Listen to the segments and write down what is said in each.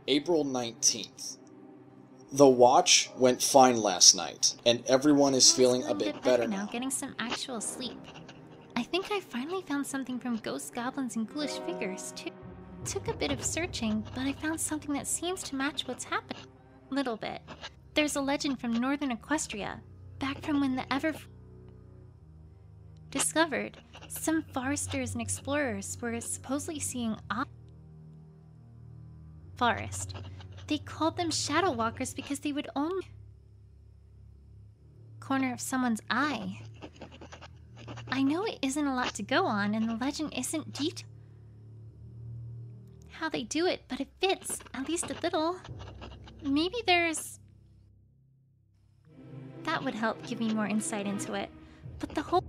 April 19th. The watch went fine last night, and everyone is feeling a bit better now. Getting some actual sleep. I think I finally found something from ghosts, goblins, and ghoulish figures, too. Took a bit of searching, but I found something that seems to match what's happening. Little bit. There's a legend from northern Equestria, back from when the discovered. Some foresters and explorers were supposedly seeing forest. They called them shadow walkers because they would only corner of someone's eye. I know it isn't a lot to go on, and the legend isn't detailed how they do it, but it fits, at least a little. Maybe there's... That would help give me more insight into it. But the whole...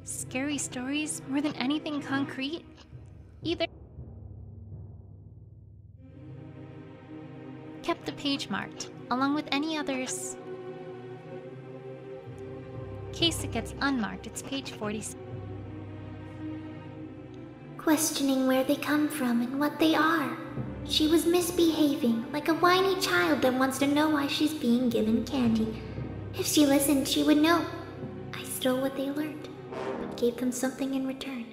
Scary stories more than anything concrete? Either... Kept the page marked, along with any others. In case it gets unmarked, it's page 46. Questioning where they come from and what they are. She was misbehaving, like a whiny child that wants to know why she's being given candy. If she listened, she would know. I stole what they learned, but gave them something in return.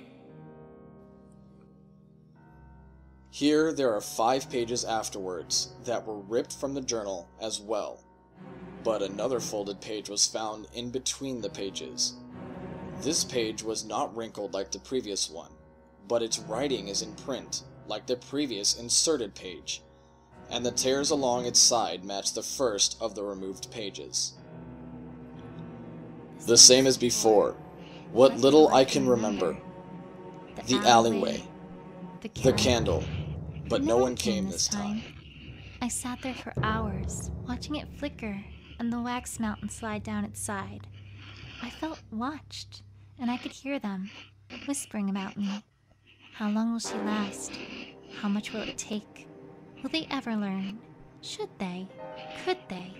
Here there are 5 pages afterwards that were ripped from the journal as well, but another folded page was found in between the pages. This page was not wrinkled like the previous one, but its writing is in print, like the previous inserted page, and the tears along its side match the first of the removed pages. The same as before, what little I can remember. The alleyway, the candle, but no one came this time. I sat there for hours, watching it flicker and the wax melt and slide down its side. I felt watched, and I could hear them, whispering about me. How long will she last? How much will it take? Will they ever learn? Should they? Could they?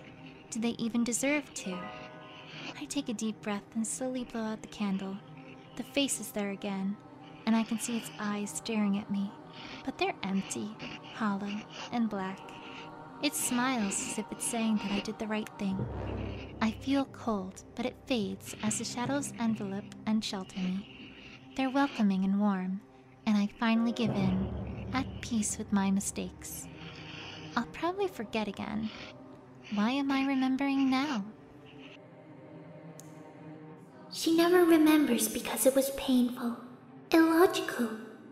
Do they even deserve to? I take a deep breath and slowly blow out the candle. The face is there again, and I can see its eyes staring at me, but they're empty, hollow, and black. It smiles as if it's saying that I did the right thing. I feel cold, but it fades as the shadows envelop and shelter me. They're welcoming and warm, and I finally give in, at peace with my mistakes. I'll probably forget again. Why am I remembering now? She never remembers because it was painful, illogical,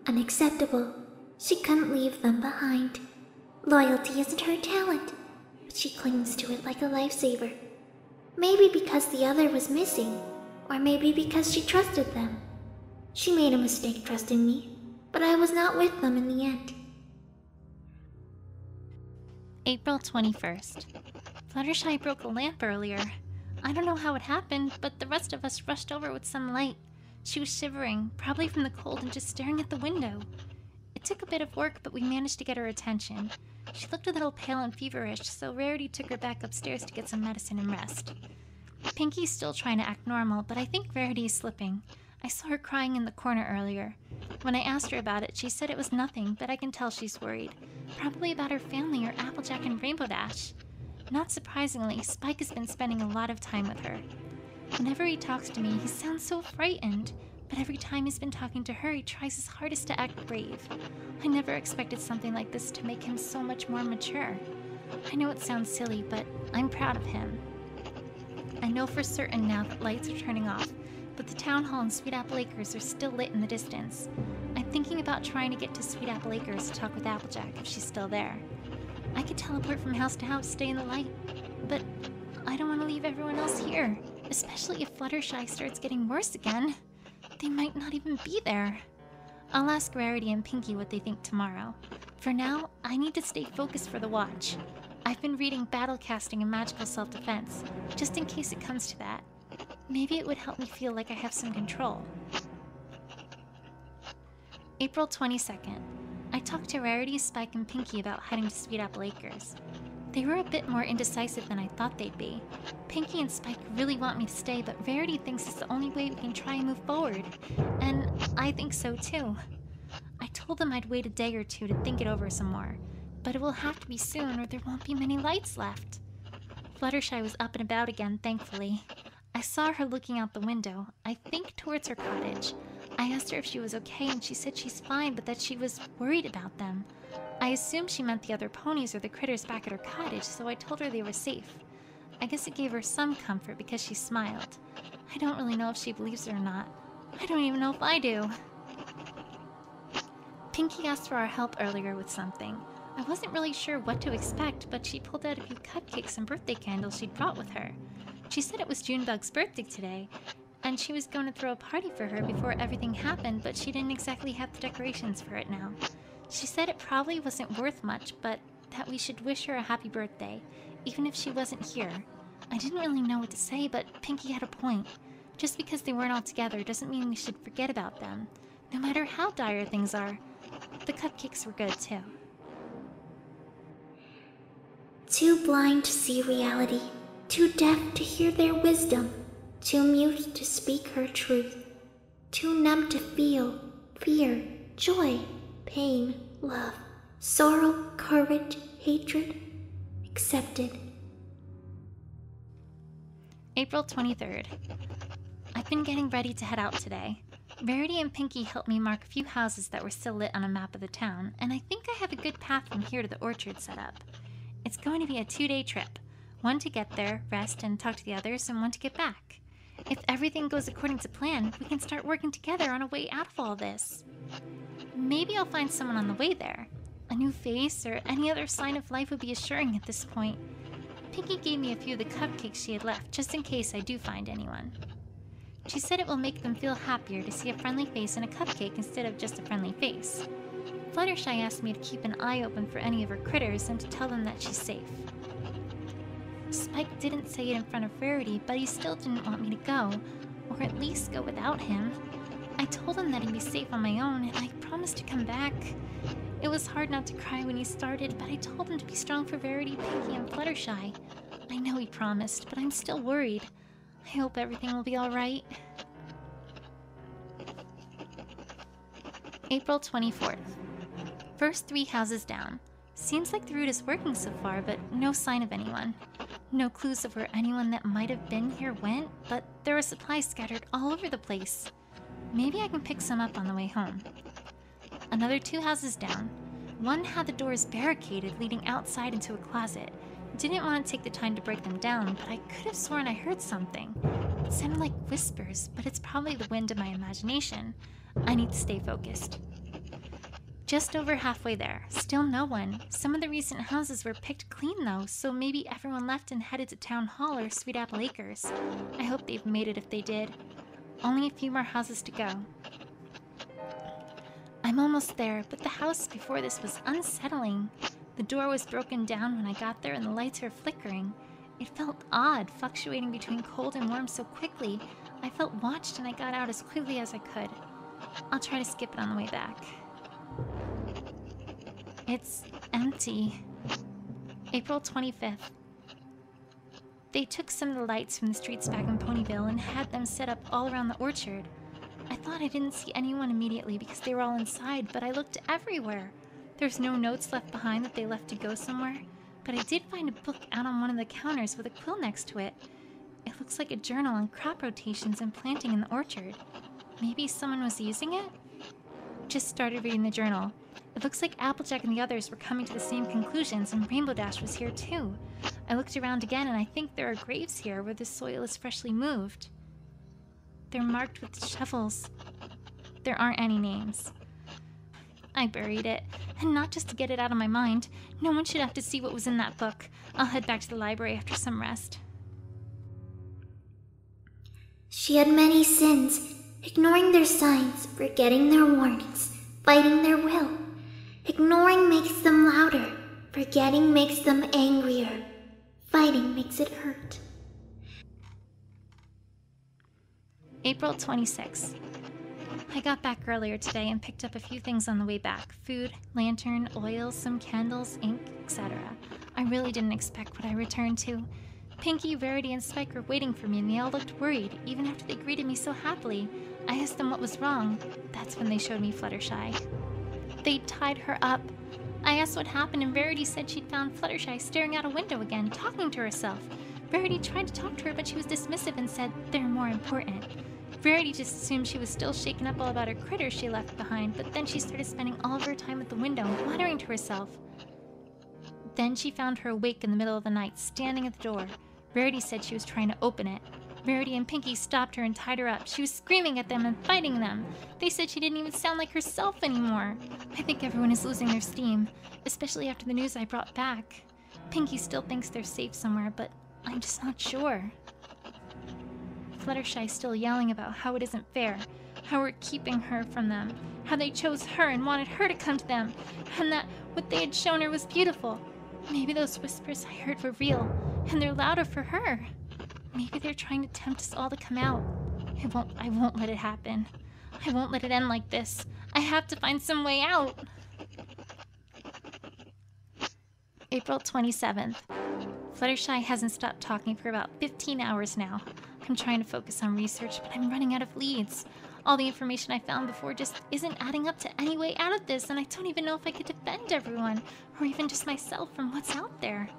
unacceptable. She couldn't leave them behind. Loyalty isn't her talent, but she clings to it like a lifesaver. Maybe because the other was missing, or maybe because she trusted them. She made a mistake trusting me, but I was not with them in the end. April 21st. Fluttershy broke a lamp earlier. I don't know how it happened, but the rest of us rushed over with some light. She was shivering, probably from the cold, and just staring at the window. It took a bit of work, but we managed to get her attention. She looked a little pale and feverish, so Rarity took her back upstairs to get some medicine and rest. Pinky's still trying to act normal, but I think Rarity is slipping. I saw her crying in the corner earlier. When I asked her about it, she said it was nothing, but I can tell she's worried. Probably about her family or Applejack and Rainbow Dash. Not surprisingly, Spike has been spending a lot of time with her. Whenever he talks to me, he sounds so frightened, but every time he's been talking to her, he tries his hardest to act brave. I never expected something like this to make him so much more mature. I know it sounds silly, but I'm proud of him. I know for certain now that lights are turning off, but the town hall and Sweet Apple Acres are still lit in the distance. I'm thinking about trying to get to Sweet Apple Acres to talk with Applejack if she's still there. I could teleport from house to house, stay in the light, but I don't want to leave everyone else here, especially if Fluttershy starts getting worse again. They might not even be there. I'll ask Rarity and Pinky what they think tomorrow. For now, I need to stay focused for the watch. I've been reading battle casting and magical self-defense, just in case it comes to that. Maybe it would help me feel like I have some control. April 22nd. I talked to Rarity, Spike, and Pinky about heading to Sweet Apple Acres. They were a bit more indecisive than I thought they'd be. Pinky and Spike really want me to stay, but Rarity thinks it's the only way we can try and move forward. And I think so too. I told them I'd wait a day or two to think it over some more, but it will have to be soon or there won't be many lights left. Fluttershy was up and about again, thankfully. I saw her looking out the window, I think towards her cottage. I asked her if she was okay and she said she's fine, but that she was worried about them. I assumed she meant the other ponies or the critters back at her cottage, so I told her they were safe. I guess it gave her some comfort because she smiled. I don't really know if she believes it or not. I don't even know if I do. Pinkie asked for our help earlier with something. I wasn't really sure what to expect, but she pulled out a few cupcakes and birthday candles she'd brought with her. She said it was Junebug's birthday today, and she was going to throw a party for her before everything happened, but she didn't exactly have the decorations for it now. She said it probably wasn't worth much, but that we should wish her a happy birthday, even if she wasn't here. I didn't really know what to say, but Pinkie had a point. Just because they weren't all together doesn't mean we should forget about them, no matter how dire things are. The cupcakes were good, too. Too blind to see reality, too deaf to hear their wisdom, too mute to speak her truth, too numb to feel fear, joy, pain, love, sorrow, courage, hatred, accepted. April 23rd. I've been getting ready to head out today. Rarity and Pinkie helped me mark a few houses that were still lit on a map of the town, and I think I have a good path from here to the orchard set up. It's going to be a 2-day trip. One to get there, rest, and talk to the others, and one to get back. If everything goes according to plan, we can start working together on a way out of all this. Maybe I'll find someone on the way there. A new face or any other sign of life would be assuring at this point. Pinkie gave me a few of the cupcakes she had left, just in case I do find anyone. She said it will make them feel happier to see a friendly face in a cupcake instead of just a friendly face. Fluttershy asked me to keep an eye open for any of her critters and to tell them that she's safe. Spike didn't say it in front of Rarity, but he still didn't want me to go, or at least go without him. I told him that he'd be safe on my own, and I promised to come back. It was hard not to cry when he started, but I told him to be strong for Rarity, Pinkie, and Fluttershy. I know he promised, but I'm still worried. I hope everything will be alright. April 24th. First 3 houses down. Seems like the route is working so far, but no sign of anyone. No clues of where anyone that might have been here went, but there are supplies scattered all over the place. Maybe I can pick some up on the way home. Another 2 houses down. One had the doors barricaded leading outside into a closet. Didn't want to take the time to break them down, but I could have sworn I heard something. It sounded like whispers, but it's probably the wind of my imagination. I need to stay focused. Just over halfway there. Still no one. Some of the recent houses were picked clean though, so maybe everyone left and headed to Town Hall or Sweet Apple Acres. I hope they've made it if they did. Only a few more houses to go. I'm almost there, but the house before this was unsettling. The door was broken down when I got there and the lights were flickering. It felt odd, fluctuating between cold and warm so quickly. I felt watched and I got out as quickly as I could. I'll try to skip it on the way back. It's empty. April 25th. They took some of the lights from the streets back in Ponyville and had them set up all around the orchard. I thought I didn't see anyone immediately because they were all inside, but I looked everywhere. There's no notes left behind that they left to go somewhere, but I did find a book out on one of the counters with a quill next to it. It looks like a journal on crop rotations and planting in the orchard. Maybe someone was using it? Just started reading the journal. It looks like Applejack and the others were coming to the same conclusions, and Rainbow Dash was here too. I looked around again and I think there are graves here where the soil is freshly moved. They're marked with shovels. There aren't any names. I buried it, and not just to get it out of my mind. No one should have to see what was in that book. I'll head back to the library after some rest. She had many sins, ignoring their signs, forgetting their warnings, fighting their will. Ignoring makes them louder, forgetting makes them angrier. Fighting makes it hurt. April 26th. I got back earlier today and picked up a few things on the way back. Food, lantern, oil, some candles, ink, etc. I really didn't expect what I returned to. Pinkie, Rarity, and Spike were waiting for me and they all looked worried, even after they greeted me so happily. I asked them what was wrong. That's when they showed me Fluttershy. They'd tied her up. I asked what happened, and Verity said she'd found Fluttershy staring out a window again, talking to herself. Verity tried to talk to her, but she was dismissive and said they're more important. Verity just assumed she was still shaken up all about her critters she left behind, but then she started spending all of her time at the window, muttering to herself. Then she found her awake in the middle of the night, standing at the door. Verity said she was trying to open it. Verity and Pinky stopped her and tied her up. She was screaming at them and fighting them. They said she didn't even sound like herself anymore. I think everyone is losing their steam, especially after the news I brought back. Pinky still thinks they're safe somewhere, but I'm just not sure. Fluttershy's still yelling about how it isn't fair, how we're keeping her from them, how they chose her and wanted her to come to them, and that what they had shown her was beautiful. Maybe those whispers I heard were real, and they're louder for her. Maybe they're trying to tempt us all to come out. I won't let it happen. I won't let it end like this. I have to find some way out. April 27th. Fluttershy hasn't stopped talking for about 15 hours now. I'm trying to focus on research, but I'm running out of leads. All the information I found before just isn't adding up to any way out of this, and I don't even know if I could defend everyone, or even just myself from what's out there.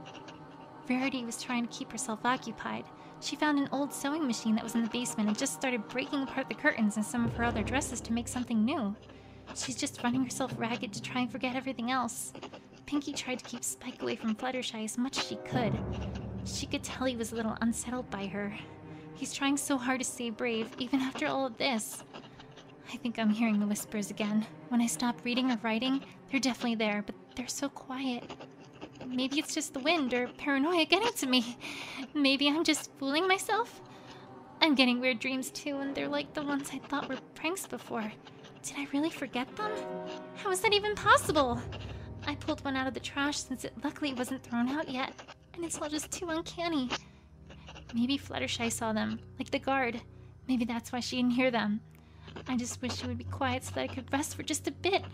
Verity was trying to keep herself occupied. She found an old sewing machine that was in the basement and just started breaking apart the curtains and some of her other dresses to make something new. She's just running herself ragged to try and forget everything else. Pinky tried to keep Spike away from Fluttershy as much as she could. She could tell he was a little unsettled by her. He's trying so hard to stay brave, even after all of this. I think I'm hearing the whispers again. When I stop reading or writing, they're definitely there, but they're so quiet. Maybe it's just the wind or paranoia getting to me. Maybe I'm just fooling myself. I'm getting weird dreams too, and they're like the ones I thought were pranks before. Did I really forget them? How is that even possible? I pulled one out of the trash since it luckily wasn't thrown out yet, and it's all just too uncanny. Maybe Fluttershy saw them, like the guard. Maybe that's why she didn't hear them. I just wish she would be quiet so that I could rest for just a bit.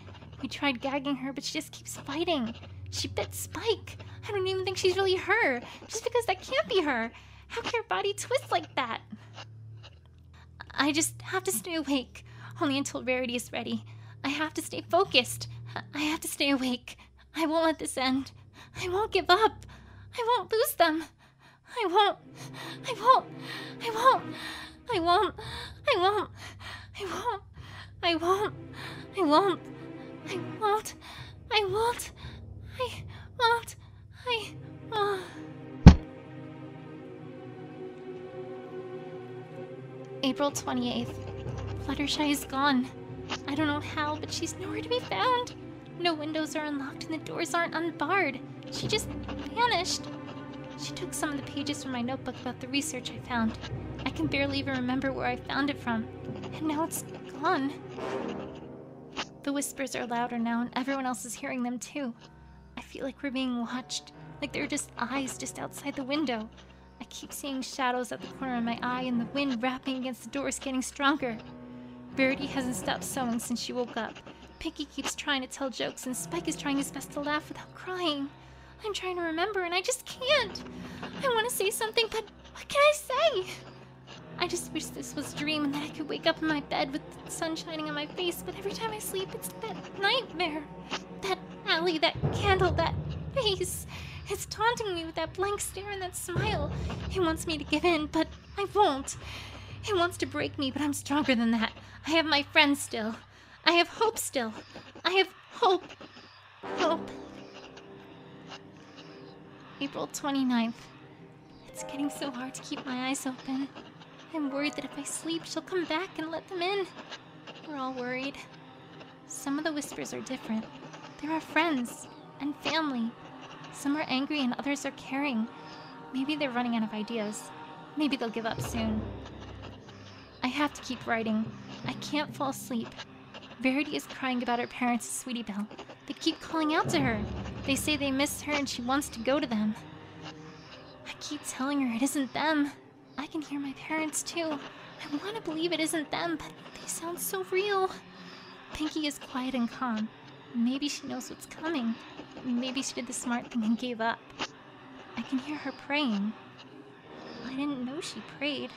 We tried gagging her, but she just keeps fighting. She bit Spike. I don't even think she's really her, just because that can't be her. How can her body twist like that? I just have to stay awake, only until Rarity is ready. I have to stay focused. I have to stay awake. I won't let this end. I won't give up. I won't lose them. I won't. I won't. I won't. I won't. I won't. I won't. I won't. I won't. I won't. I won't. I won't. I won't. April 28th. Fluttershy is gone. I don't know how, but she's nowhere to be found. No windows are unlocked and the doors aren't unbarred. She just vanished. She took some of the pages from my notebook about the research I found. I can barely even remember where I found it from. And now it's gone. The whispers are louder now and everyone else is hearing them too. I feel like we're being watched. Like there are just eyes just outside the window. I keep seeing shadows at the corner of my eye and the wind rapping against the doors getting stronger. Verity hasn't stopped sewing since she woke up. Pinky keeps trying to tell jokes and Spike is trying his best to laugh without crying. I'm trying to remember and I just can't. I want to say something, but what can I say? I just wish this was a dream and that I could wake up in my bed with the sun shining on my face, but every time I sleep it's that nightmare. That alley, that candle, that face. It's taunting me with that blank stare and that smile. It wants me to give in, but I won't. It wants to break me, but I'm stronger than that. I have my friends still. I have hope still. I have hope. Hope. April 29th. It's getting so hard to keep my eyes open. I'm worried that if I sleep, she'll come back and let them in. We're all worried. Some of the whispers are different. There are friends and family. Some are angry and others are caring. Maybe they're running out of ideas. Maybe they'll give up soon. I have to keep writing. I can't fall asleep. Verity is crying about her parents at Sweetie Belle. They keep calling out to her. They say they miss her and she wants to go to them. I keep telling her it isn't them. I can hear my parents too. I want to believe it isn't them, but they sound so real. Pinky is quiet and calm. Maybe she knows what's coming. Maybe she did the smart thing and gave up. I can hear her praying. I didn't know she prayed.